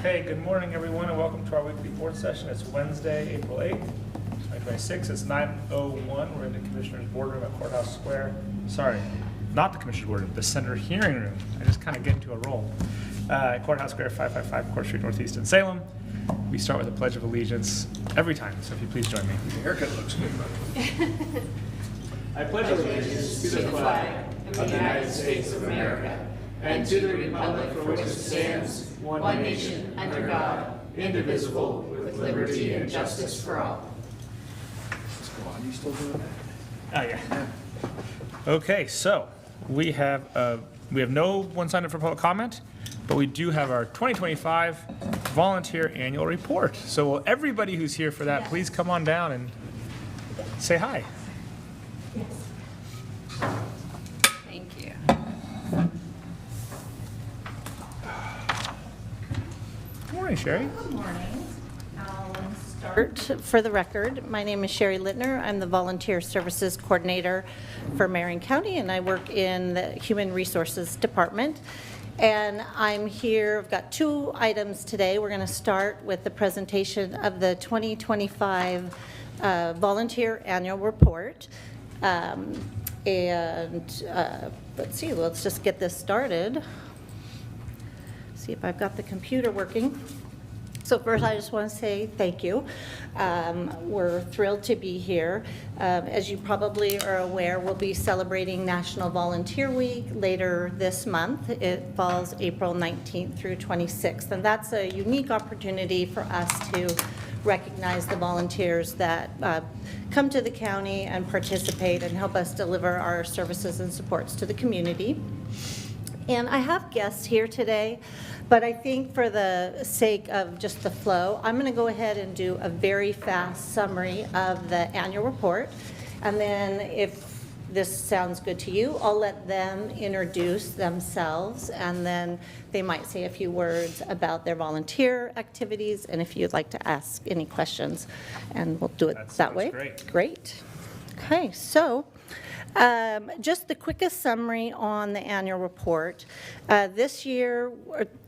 Okay, good morning, everyone, and welcome to our weekly board session. It's Wednesday, April 8th, 2026. It's 9:01. We're in the Commissioner's Boardroom at Courthouse Square. Sorry, not the Commissioner's Boardroom, the Senator Hearing Room. I just kind of get into a roll. Courthouse Square, 555 Court Street, Northeast in Salem. We start with a Pledge of Allegiance every time, so if you please join me. The haircut looks good, buddy. I pledge allegiance to the flag of the United States of America and to the republic for which it stands, one nation, under God, indivisible, with liberty and justice for all. Come on, you still doing that? Oh, yeah. Okay, so we have no one signed up for public comment, but we do have our 2025 volunteer annual report. So will everybody who's here for that, please come on down and say hi. Thank you. Good morning, Sherry. Good morning. I'll start. For the record, my name is Sherry Littner. I'm the Volunteer Services Coordinator for Marion County, and I work in the Human Resources Department. And I'm here, I've got two items today. We're going to start with the presentation of the 2025 Volunteer Annual Report. Let's see, let's just get this started. See if I've got the computer working. So first, I just want to say thank you. We're thrilled to be here. As you probably are aware, we'll be celebrating National Volunteer Week later this month. It falls April 19th through 26th, and that's a unique opportunity for us to recognize the volunteers that come to the county and participate and help us deliver our services and supports to the community. And I have guests here today, but I think for the sake of just the flow, I'm going to go ahead and do a very fast summary of the annual report. And then if this sounds good to you, I'll let them introduce themselves, and then they might say a few words about their volunteer activities, and if you'd like to ask any questions, and we'll do it that way. Great. Okay, so just the quickest summary on the annual report. This year,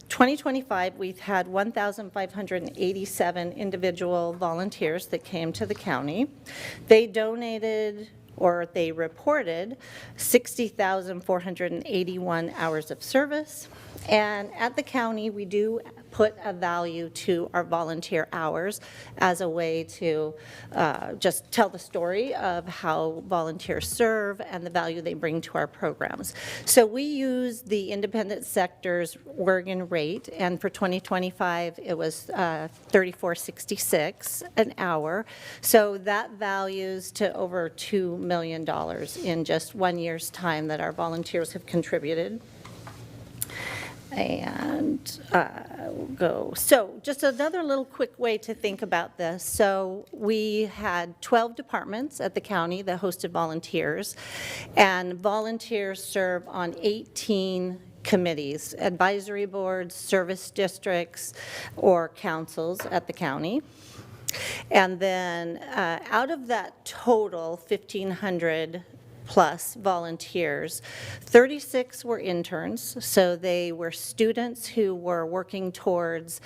2025, we've had 1,587 individual volunteers that came to the county. They donated, or they reported, 60,481 hours of service. And at the county, we do put a value to our volunteer hours as a way to just tell the story of how volunteers serve and the value they bring to our programs. So we use the independent sector's Oregon rate, and for 2025, it was $34.66 an hour. So that values to over $2 million in just 1 year's time that our volunteers have contributed. And we'll go. So just another little quick way to think about this. So we had 12 departments at the county that hosted volunteers, and volunteers serve on 18 committees, advisory boards, service districts, or councils at the county. And then out of that total 1,500 plus volunteers, 36 were interns, so they were students who were working towards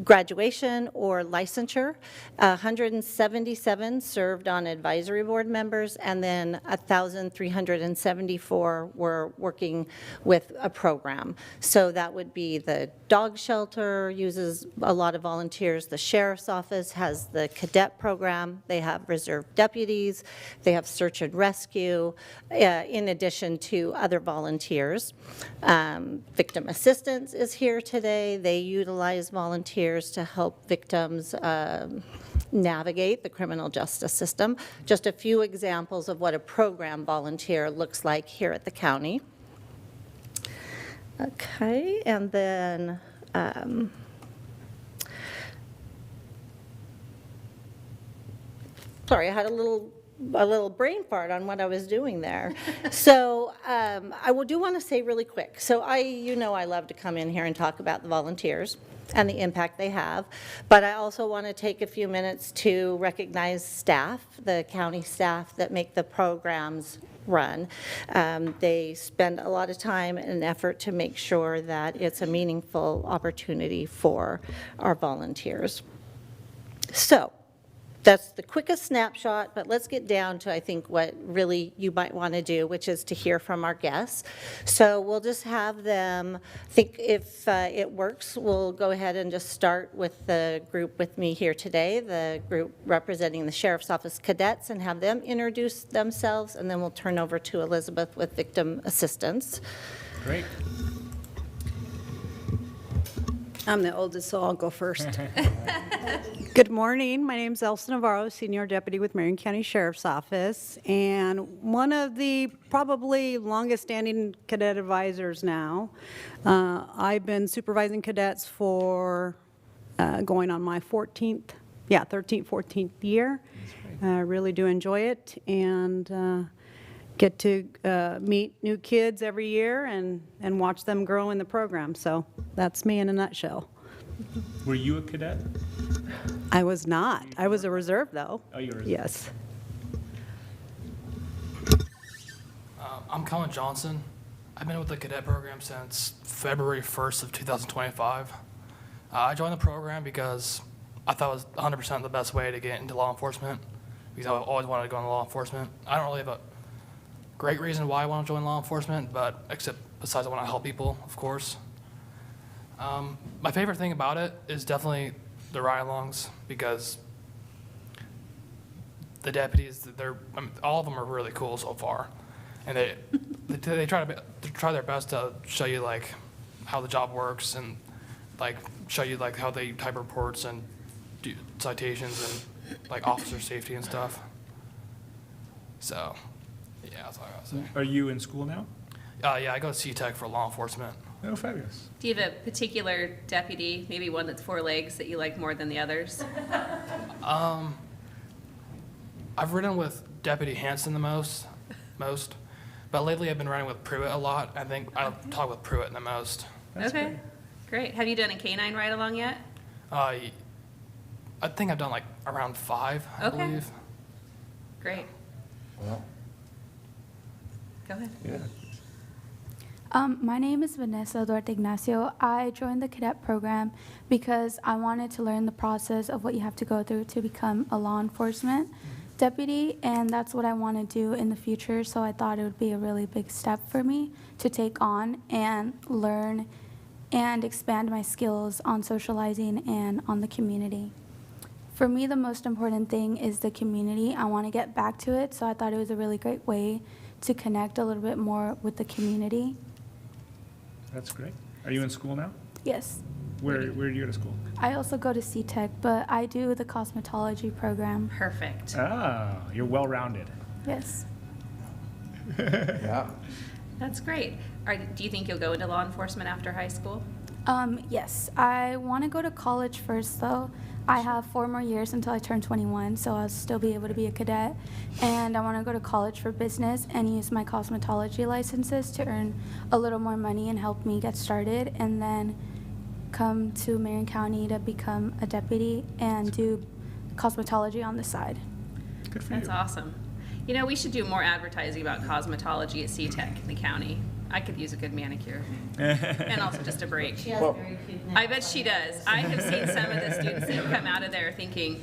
graduation or licensure. 177 served on advisory board members, and then 1,374 were working with a program. So that would be the dog shelter uses a lot of volunteers. The sheriff's office has the cadet program. They have reserve deputies. They have search and rescue, in addition to other volunteers. Victim assistance is here today. They utilize volunteers to help victims navigate the criminal justice system. Just a few examples of what a program volunteer looks like here at the county. Okay, and then sorry, I had a little brain fart on what I was doing there. So I do want to say really quick. So I love to come in here and talk about the volunteers and the impact they have, but I also want to take a few minutes to recognize staff, the county staff that make the programs run. They spend a lot of time and effort to make sure that it's a meaningful opportunity for our volunteers. So that's the quickest snapshot, but let's get down to, I think, what really you might want to do, which is to hear from our guests. So we'll just have them think, if it works, we'll go ahead and just start with the group with me here today, the group representing the Sheriff's Office cadets, and have them introduce themselves, and then we'll turn over to Elizabeth with victim assistance. Great. I'm the oldest, so I'll go first. Good morning. My name's Elsa Navarro, Senior Deputy with Marion County Sheriff's Office, and one of the probably longest-standing cadet advisors now. I've been supervising cadets for going on my 13th, 14th year. I really do enjoy it, and get to meet new kids every year and watch them grow in the program. So that's me in a nutshell. Were you a cadet? I was not. I was a reserve, though. Oh, you were a reserve. Yes. I'm Colin Johnson. I've been with the cadet program since February 1st of 2025. I joined the program because I thought it was 100% the best way to get into law enforcement, because I always wanted to go into law enforcement. I don't really have a great reason why I want to join law enforcement, but except besides I want to help people, of course. My favorite thing about it is definitely the ride-alongs, because the deputies, all of them are really cool so far, and they try their best to show you like how the job works, and like show you like how they type reports and do citations and like officer safety and stuff. So. Yeah, that's all I gotta say. Are you in school now? Yeah, I go to C-Tech for law enforcement. Oh, fabulous. Do you have a particular deputy, maybe one that's 4 legs, that you like more than the others? I've ridden with Deputy Hanson the most, but lately I've been riding with Pruitt a lot. I think I talk with Pruitt the most. That's Okay, great. Have you done a canine ride-along yet? I think I've done like around 5, I Okay. believe. Great. Well, Go ahead. yeah. My name is Vanessa Duarte Ignacio. I joined the cadet program because I wanted to learn the process of what you have to go through to become a law enforcement deputy, and that's what I want to do in the future, so I thought it would be a really big step for me to take on and learn and expand my skills on socializing and on the community. For me, the most important thing is the community. I want to get back to it, so I thought it was a really great way to connect a little bit more with the community. That's great. Are you in school now? Yes. Where do you go to school? I also go to C-Tech, but I do the cosmetology program. Perfect. Ah, you're well-rounded. Yes. Yeah. That's great. Do you think you'll go into law enforcement after high school? Yes. I want to go to college first, though. I have 4 more years until I turn 21, so I'll still be able to be a cadet. And I want to go to college for business and use my cosmetology licenses to earn a little more money and help me get started, and then come to Marion County to become a deputy and do cosmetology on the side. Good for That's you. awesome. You know, we should do more advertising about cosmetology at C-Tech in the county. I could use a good manicure. And also just a break. She has Well- very cute I bet she does. I have seen some of the students that come out of there thinking,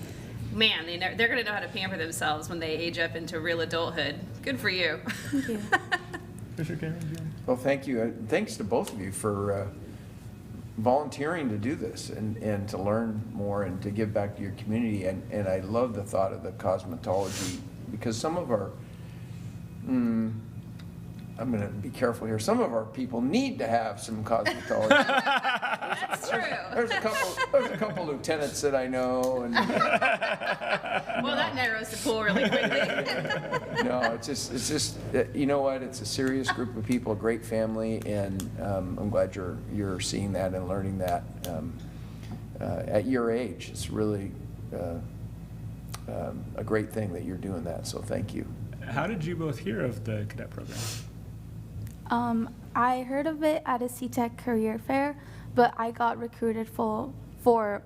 man, they're going to know how to pamper themselves when they age up into real adulthood. Good for you. Thank you. Commissioner Cameron? Well, thank you. Thanks to both of you for volunteering to do this and to learn more and to give back to your community. And I love the thought of the cosmetology, because some of our, I'm going to be careful here. Some of our people need to have some cosmetology. That's true. There's a couple lieutenants that I know, and Well, that narrows the pool really quickly. no, it's just you know what? It's a serious group of people, a great family, and I'm glad you're seeing that and learning that at your age. It's really a great thing that you're doing that. So thank you. How did you both hear of the cadet program? I heard of it at a C-Tech career fair, but I got recruited for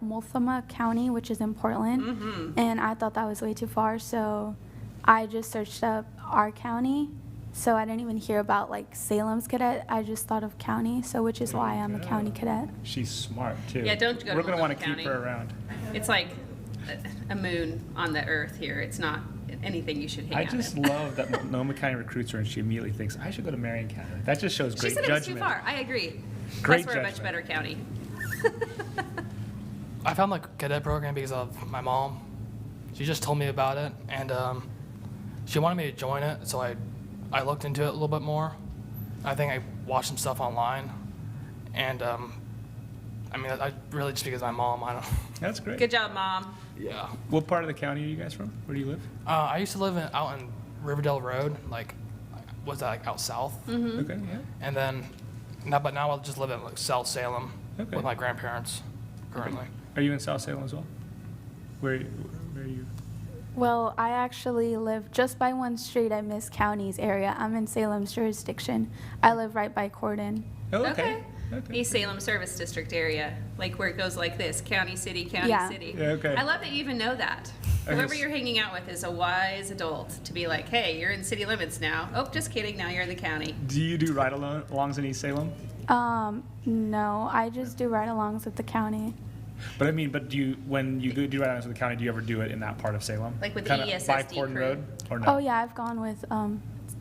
Multnomah County, which is in Portland, and I thought that was way too far, so I just searched up our county, So I didn't even hear about like Salem's cadet. I just thought of county, so which is why I'm a county cadet. She's smart, too. Yeah, don't go to We're going to want Multnomah to keep County. her around. It's like a moon on the earth here. It's not anything you should hang I out just in. love that Multnomah County recruits her, and she immediately thinks, I should go to Marion County. That just shows She great said it was too judgment. far. I agree. Great Plus, we're a much judgment. better county. I found the cadet program because of my mom. She just told me about it, and she wanted me to join it, so I looked into it a little bit more. I think I watched some stuff online, and I mean, I really just because of my mom. I don't. That's great. Good job, Mom. Yeah. What part of the county are you guys from? Where do you live? I used to live out in Riverdale Road, like, was that like out south? Okay, yeah. And then, but now I just live in like South Salem Okay. with my grandparents currently. Are you in South Salem as well? Where are you? Well, I actually live just by one street. I miss county's area. I'm in Salem's jurisdiction. I live right by Corden. Oh, Okay. Okay. East Salem Service District area, like where it goes like this, county, city, county, Yeah. city. Yeah, okay. I love that you even know that. I Whoever just- you're hanging out with is a wise adult to be like, hey, you're in city limits now. Oh, just kidding, now you're in the county. Do you do ride-alongs in East Salem? No, I just do ride-alongs with the county. But I mean, when you do ride-alongs with the county, do you ever do it in that part of Salem? Like with the Kinda by ESSD Corden crew? Road, or no? Oh yeah, I've gone with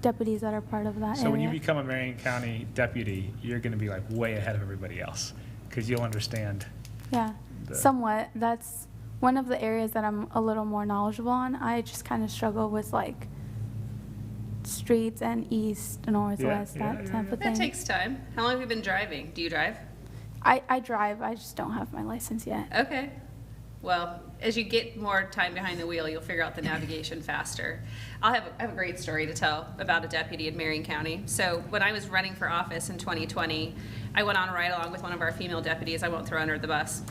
deputies that are part of that So when you area. become a Marion County deputy, you're going to be like way ahead of everybody else because you'll understand. Yeah, the- somewhat. That's one of the areas that I'm a little more knowledgeable on. I just kind of struggle with like streets and east, north, Yeah, west, yeah, that yeah, type of That thing. takes time. How long have you been driving? Do you drive? I drive, I just don't have my license yet. Okay. Well, as you get more time behind the wheel, you'll figure out the navigation faster. I have a great story to tell about a deputy in Marion County. So when I was running for office in 2020, I went on a ride along with one of our female deputies. I won't throw under the bus.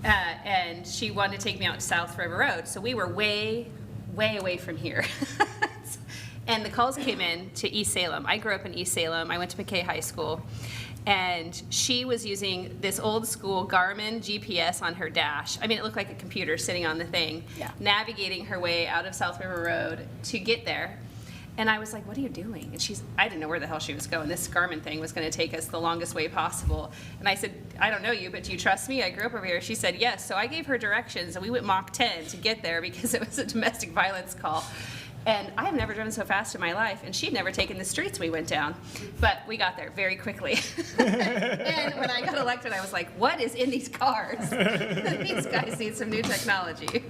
And she wanted to take me out to South River Road. So we were way, way away from here. And the calls came in to East Salem. I grew up in East Salem. I went to McKay High School. And she was using this old school Garmin GPS on her dash. I mean, it looked like a computer sitting on the thing, Yeah. navigating her way out of South River Road to get there. And I was like, what are you doing? And I didn't know where the hell she was going. This Garmin thing was going to take us the longest way possible. And I said, I don't know you, but do you trust me? I grew up over here. She said, yes. So I gave her directions, and we went Mach 10 to get there because it was a domestic violence call. And I have never driven so fast in my life, and she'd never taken the streets we went down. But we got there very quickly. And when I got elected, I was like, what is in these cars? These guys need some new technology.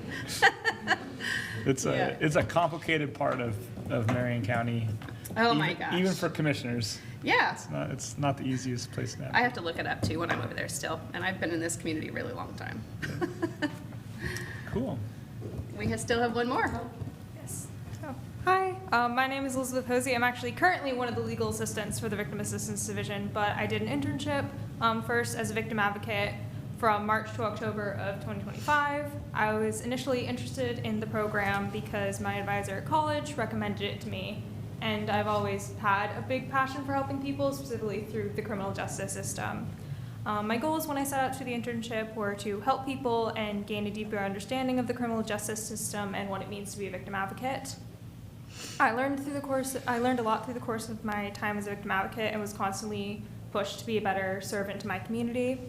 It's Yeah. a complicated part of Marion County. Oh my even, gosh. Even for commissioners, Yeah. it's not the easiest place to I navigate. have to look it up too when I'm over there still. And I've been in this community a really long time. Cool. We still have one more. Yes. Hi, my name is Elizabeth Hosey. I'm actually currently one of the legal assistants for the Victim Assistance Division, but I did an internship first as a victim advocate from March to October of 2025. I was initially interested in the program because my advisor at college recommended it to me, and I've always had a big passion for helping people, specifically through the criminal justice system. My goals when I set out to the internship were to help people and gain a deeper understanding of the criminal justice system and what it means to be a victim advocate. I learned a lot through the course of my time as a victim advocate and was constantly pushed to be a better servant to my community.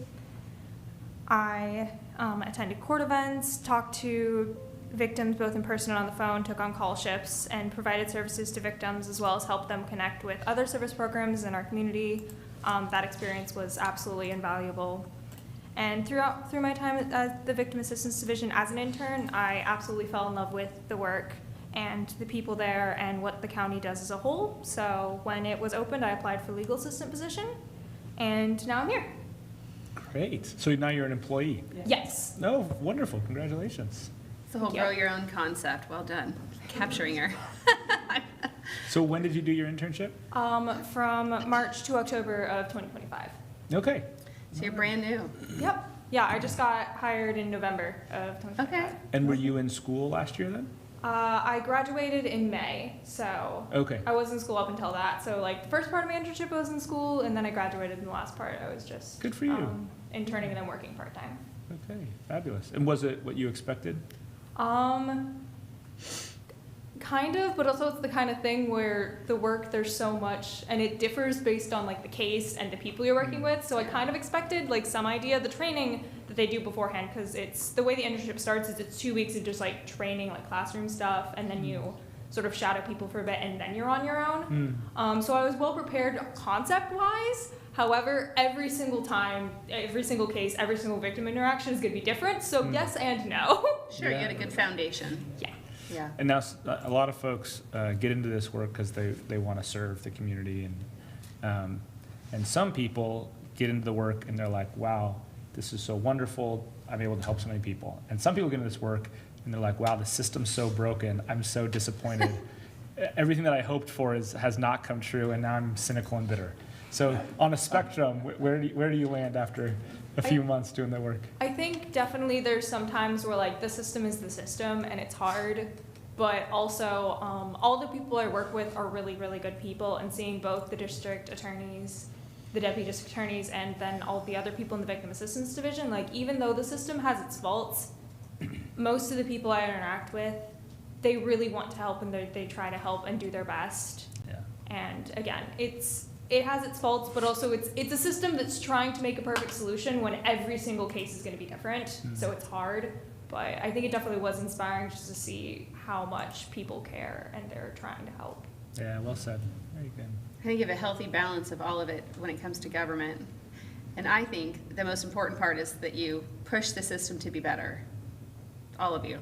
I attended court events, talked to victims both in person and on the phone, took on call shifts, and provided services to victims as well as helped them connect with other service programs in our community. That experience was absolutely invaluable. And through my time at the Victim Assistance Division as an intern, I absolutely fell in love with the work and the people there and what the county does as a whole. So when it was opened, I applied for legal assistant position, and now I'm here. Great. So now you're an employee. Yes. No, wonderful. Congratulations. It's the whole you. grow your own concept. Well done. Capturing her. So when did you do your internship? From March to October of 2025. Okay. So you're brand new. Yep. Yeah, I just got hired in November of 2025. Okay. And were you in school last year then? I graduated in May, so Okay. I was in school up until that. So like the first part of my internship I was in school, and then I graduated in the last part. I was just Good for you. Interning and then working part time. Okay. Fabulous. And was it what you expected? Kind of, but also it's the kind of thing where the work, there's so much, and it differs based on like the case and the people you're working with. So I kind of expected like some idea, the training that they do beforehand, because it's the way the internship starts is it's 2 weeks of just like training, like classroom stuff, and then you sort of shadow people for a bit, and then you're on your own. So I was well prepared concept-wise. However, every single time, every single case, every single victim interaction is going to be different. So yes and no. Sure, you had a good foundation. Yeah. Yeah. And now a lot of folks get into this work because they want to serve the community, and some people get into the work and they're like, wow, this is so wonderful. I'm able to help so many people. And some people get into this work and they're like, wow, the system's so broken. I'm so disappointed. Everything that I hoped for has not come true, and now I'm cynical and bitter. So on a spectrum, where do you land after a few months doing the work? I think definitely there's some times where like the system is the system and it's hard, but also all the people I work with are really, really good people, and seeing both the district attorneys, the deputy district attorneys, and then all the other people in the victim assistance division, like even though the system has its faults, most of the people I interact with, they really want to help, and they try to help and do their best. Yeah. And again, it has its faults, but also it's a system that's trying to make a perfect solution when every single case is going to be different. So it's hard, but I think it definitely was inspiring just to see how much people care and they're trying to help. Yeah, well said. Very good. I think you have a healthy balance of all of it when it comes to government. And I think the most important part is that you push the system to be better. All of you.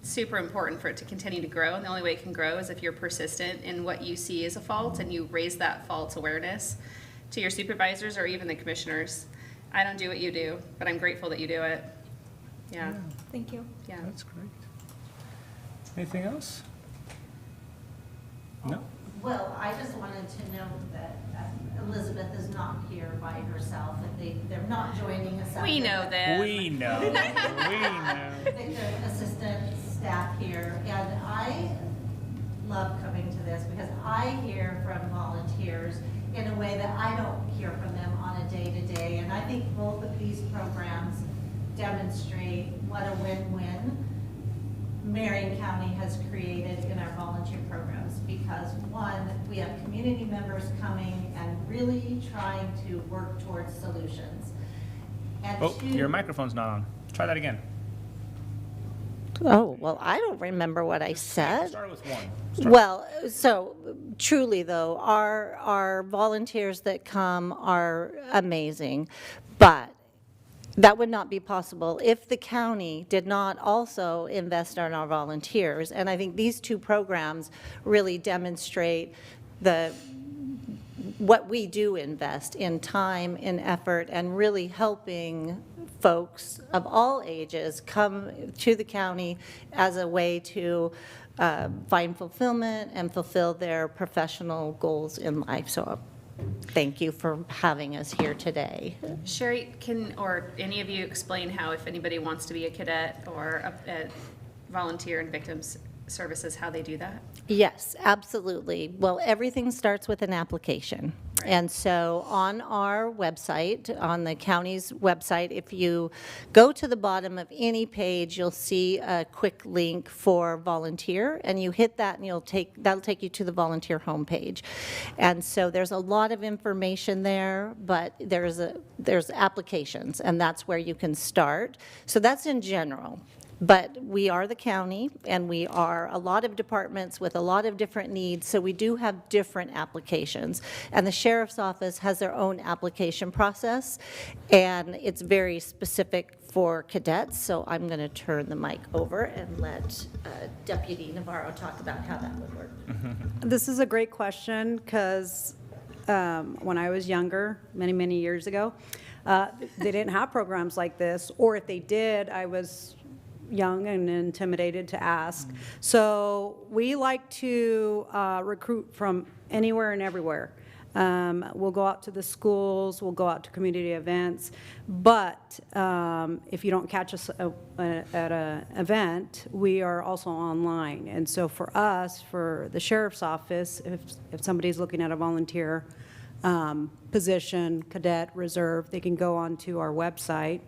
It's super important for it to continue to grow, and the only way it can grow is if you're persistent in what you see as a fault and you raise that fault awareness to your supervisors or even the commissioners. I don't do what you do, but I'm grateful that you do it. Yeah. Thank you. Yeah. That's great. Anything else? No? Well, I just wanted to know that Elizabeth is not here by herself, that they're not joining us. We know that. We know. We know. Victim assistant staff here, and I love coming to this because I hear from volunteers in a way that I don't hear from them on a day-to-day, and I think both of these programs demonstrate what a win-win Marion County has created in our volunteer programs, because one, we have community members coming and really trying to work towards solutions. And Oh, two, your microphone's not on. Try that again. Oh, well, I don't remember what I said. Start with one. Well, so truly though, our volunteers that come are amazing, but that would not be possible if the county did not also invest in our volunteers. And I think these two programs really demonstrate what we do invest in time, in effort, and really helping folks of all ages come to the county as a way to find fulfillment and fulfill their professional goals in life. So thank you for having us here today. Sherry, or any of you explain how, if anybody wants to be a cadet or a volunteer in victims services, how they do that? Yes, absolutely. Well, everything starts with an application. And so on our website, on the county's website, if you go to the bottom of any page, you'll see a quick link for volunteer, and you hit that and that'll take you to the volunteer homepage. And so there's a lot of information there, but there's applications, and that's where you can start. So that's in general. But we are the county, and we are a lot of departments with a lot of different needs, so we do have different applications. And the sheriff's office has their own application process, and it's very specific for cadets. So I'm going to turn the mic over and let Deputy Navarro talk about how that would work. This is a great question, because when I was younger, many, many years ago, they didn't have programs like this, or if they did, I was young and intimidated to ask. So we like to recruit from anywhere and everywhere. We'll go out to the schools, we'll go out to community events, but if you don't catch us at an event, we are also online. And so for us, for the sheriff's office, if somebody's looking at a volunteer position, cadet, reserve, they can go onto our website,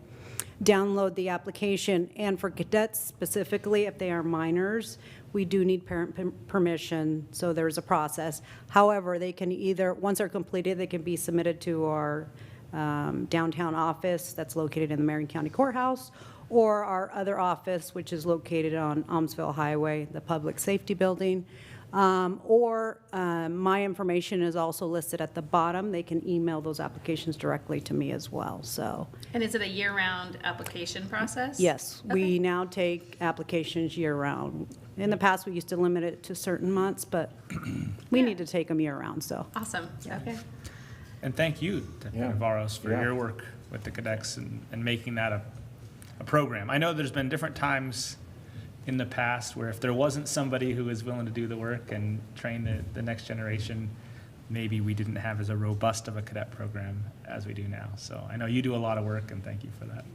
download the application, and for cadets specifically, if they are minors, we do need parent permission, so there's a process. However, they can either, once they're completed, they can be submitted to our downtown office that's located in the Marion County Courthouse, or our other office, which is located on Almsville Highway, the Public Safety Building. My information is also listed at the bottom. They can email those applications directly to me as well, so. And is it a year-round application process? Yes, we Okay. now take applications year-round. In the past, we used to limit it to certain months, but we Yeah. need to take them year-round, so. Awesome, okay. And thank you, Deputy Yeah. Navarros, for Yeah. your work with the cadets and making that a program. I know there's been different times in the past where if there wasn't somebody who was willing to do the work and train the next generation, maybe we didn't have as a robust of a cadet program as we do now. So I know you do a lot of work, and thank you for that.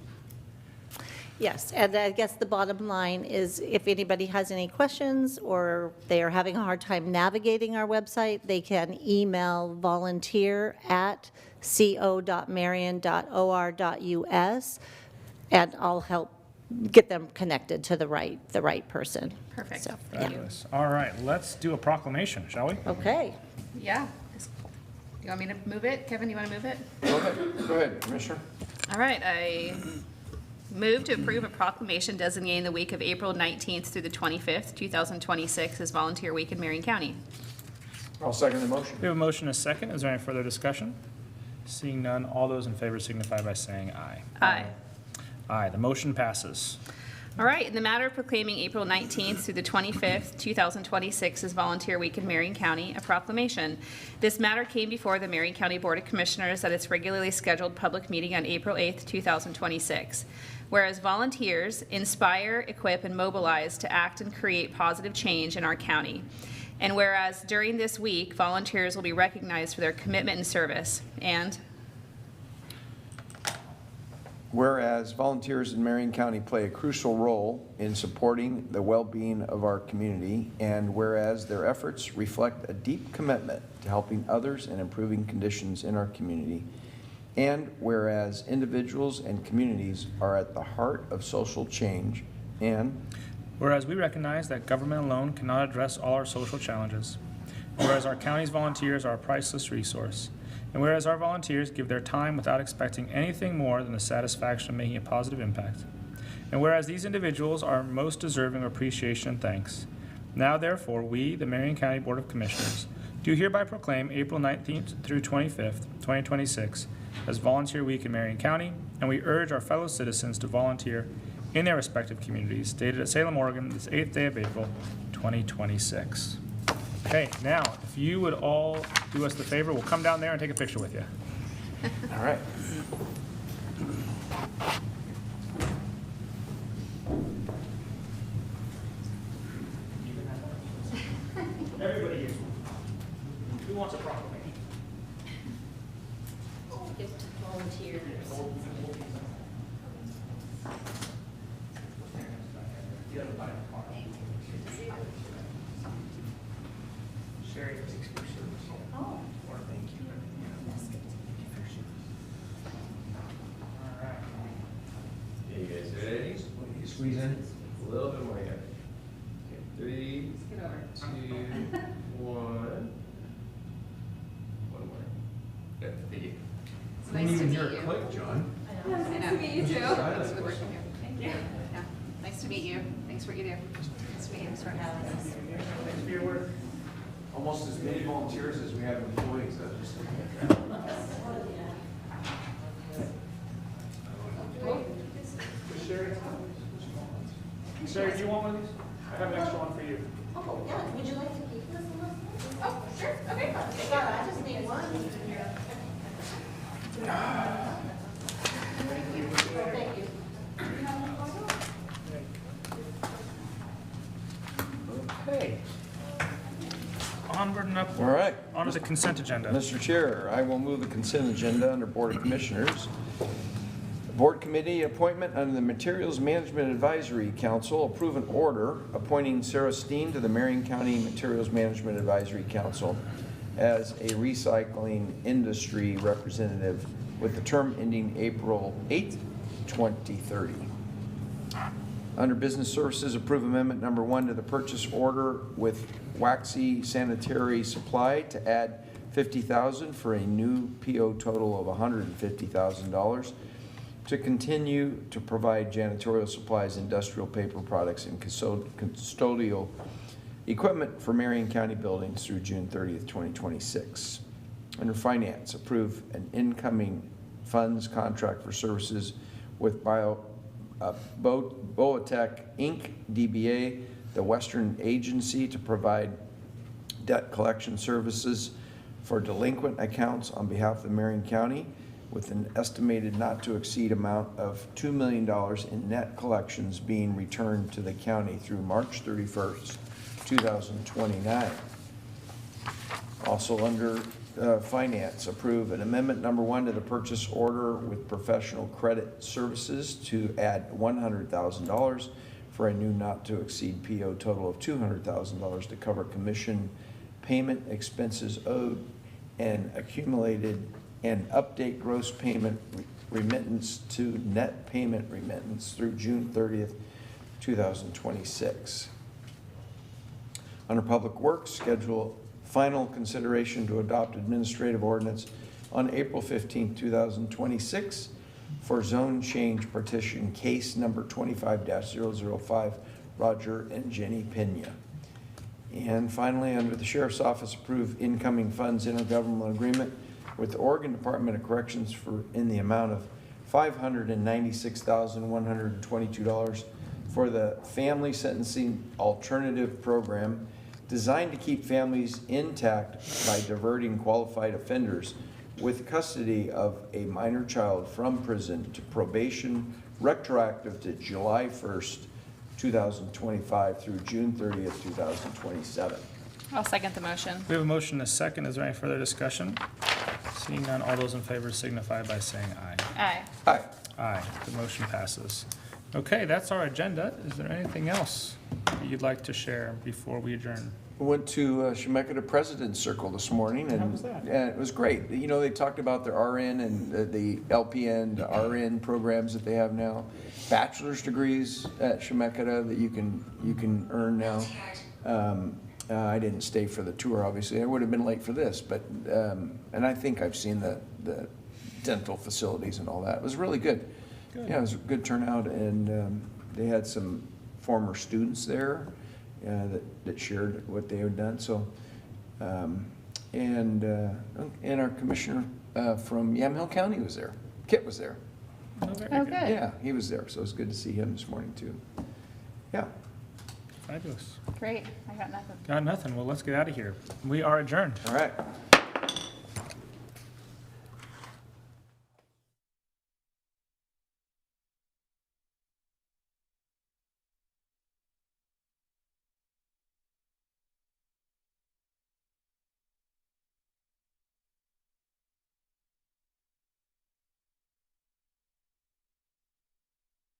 Yes, and I guess the bottom line is if anybody has any questions or they are having a hard time navigating our website, they can email volunteer@co.marion.or.us, and I'll help get them connected to the right person. Perfect. So, yeah. Fabulous. All right, let's do a proclamation, shall we? Okay. Yeah. Do you want me to move it? Kevin, you want to move it? Go ahead, Commissioner. All right, I move to approve a proclamation designating the week of April 19th through the 25th, 2026 as Volunteer Week in Marion County. I'll second the motion. We have a motion and a second. Is there any further discussion? Seeing none, all those in favor signify by saying aye. Aye. Aye, the motion passes. All right, in the matter of proclaiming April 19th through the 25th, 2026 as Volunteer Week in Marion County, a proclamation. This matter came before the Marion County Board of Commissioners at its regularly scheduled public meeting on April 8th, 2026. Whereas volunteers inspire, equip, and mobilize to act and create positive change in our county. And whereas during this week, volunteers will be recognized for their commitment and service. And Whereas volunteers in Marion County play a crucial role in supporting the well-being of our community, and whereas their efforts reflect a deep commitment to helping others and improving conditions in our community, and whereas individuals and communities are at the heart of social change, and Whereas we recognize that government alone cannot address all our social challenges. Whereas our county's volunteers are a priceless resource. And whereas our volunteers give their time without expecting anything more than the satisfaction of making a positive impact. And whereas these individuals are most deserving of appreciation and thanks. Now therefore, we, the Marion County Board of Commissioners, do hereby proclaim April 19th through 25th, 2026 as Volunteer Week in Marion County, and we urge our fellow citizens to volunteer in their respective communities, dated at Salem, Oregon, this 8th day of April, 2026. Okay, now, if you would all do us the favor, we'll come down there and take a picture with you. all right. Everybody gets one. Who wants a proclamation? Volunteers. Sherry, thank you. Oh. Or thank you. All right. You guys ready? Squeeze in. A little bit more, yeah. Okay, 3, 2, 1. One more. Good, thank you. It's nice to meet you. Click, John. Nice to meet you too. Thank you. Yeah. Nice to meet you. Thanks for what you do. Nice to meet you. Thanks for having us. Thanks for your work. Almost as many volunteers as we have employees. I was just looking at that. Sherry, do you want one of these? I have an extra one for you. Oh, yeah, would you like to keep this one? Oh, sure. Okay. I just need one. Thank you. Okay. Onward and upward. All right. On to the consent agenda. Mr. Chair, I will move the consent agenda under Board of Commissioners. Board Committee appointment under the Materials Management Advisory Council, approve an order appointing Sarah Steen to the Marion County Materials Management Advisory Council as a recycling industry representative with the term ending April 8th, 2030. Under Business Services, approve amendment number 1 to the purchase order with Waxy Sanitary Supply to add $50,000 for a new PO total of $150,000 to continue to provide janitorial supplies, industrial paper products, and custodial equipment for Marion County buildings through June 30th, 2026. Under Finance, approve an incoming funds contract for services with Boatech Inc., DBA, the Western Agency, to provide debt collection services for delinquent accounts on behalf of Marion County, with an estimated not to exceed amount of $2 million in net collections being returned to the county through March 31st, 2029. Also under Finance, approve an amendment number 1 to the purchase order with Professional Credit Services to add $100,000 for a new not to exceed PO total of $200,000 to cover commission payment expenses owed and accumulated, and update gross payment remittance to net payment remittance through June 30th, 2026. Under Public Works, schedule final consideration to adopt administrative ordinance on April 15th, 2026 for zone change partition case number 25-005, Roger and Jenny Pena. And finally, under the Sheriff's Office, approve incoming funds intergovernmental agreement with the Oregon Department of Corrections in the amount of $596,122 for the Family Sentencing Alternative Program, designed to keep families intact by diverting qualified offenders with custody of a minor child from prison to probation, retroactive to July 1st, 2025 through June 30th, 2027. I'll second the motion. We have a motion and a second. Is there any further discussion? Seeing none, all those in favor signify by saying aye. Aye. Aye. Aye, the motion passes. Okay, that's our agenda. Is there anything else that you'd like to share before we adjourn? We went to Chemeketa President's Circle this morning, and How was that? and it was great. You know, they talked about their RN and the LPN, the RN programs that they have now, bachelor's degrees at Chemeketa that you can earn now. I didn't stay for the tour, obviously. I would have been late for this, but and I think I've seen the dental facilities and all that. It was really good. Good. Yeah, it was a good turnout, and they had some former students there that shared what they had done. So, and our commissioner from Yamhill County was there. Kit was there. Oh, very Oh, good. good. Yeah, he was there. So it was good to see him this morning too. Yeah. Fabulous. Great. I got nothing. Got nothing. Well, let's get out of here. We are adjourned. All right.